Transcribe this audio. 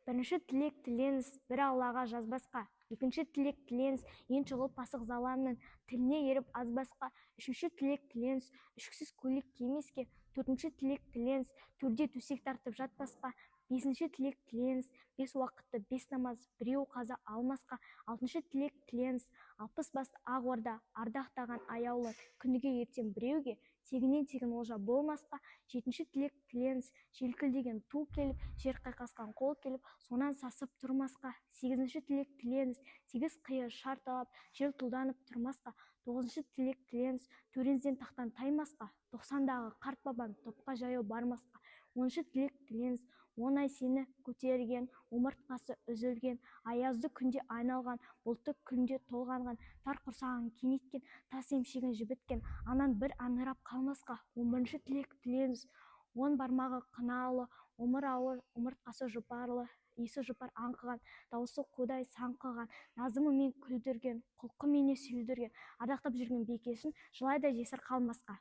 Бірінші тілек тілеңіз, бір Аллаға жазбасқа. Екінші тілек тілеңіз, ең шұғыл пасық заламның тіліне еріп азбасқа. Үшінші тілек тілеңіз, үшкісіз көйлек кимеске. Төртінші тілек тілеңіз, төрде төсек тартып жатпасқа. Бесінші тілек тілеңіз, 5 уақытты 5 намаз біреу қаза алмасқа. Алтыншы тілек тілеңіз, 60 басты ақ орда ардақтаған аяулы күніге ертең біреуге тегінен тегін олжа болмасқа. Жетінші тілек тілеңіз, желкілдеген ту келіп, жер қайқасқан қол келіп, сонан сасып тұрмасқа. Сегізінші тілек тілеңіз, 8 қиыр шар талап, жер тұлданып тұрмасқа. Тоғызыншы тілек тілеңіз, төреңізден тақтан таймасқа. 90-дағы қарт бабам топқа жаяу бармасқа. Оныншы тілек тілеңіз, 10 ай сені көтерген, омыртқасы үзілген, аязды күнде айналған, бұлтты күнде толғанған, тар құрсағын кеңейткен, тас емшегін жібіткен, анан бір аңырап қалмасқа. 11-ші тілек тілеңіз, 10 бармағы қыналы, өмір ауыр, омыртқасы жұпарлы, есі жұпар аңқыған, дауысы қудай саңқыған, назымымен күлдірген, құлқыменен сүйілдірген, ардақтап жүрген бекешін жылайда жесір қалмасқа.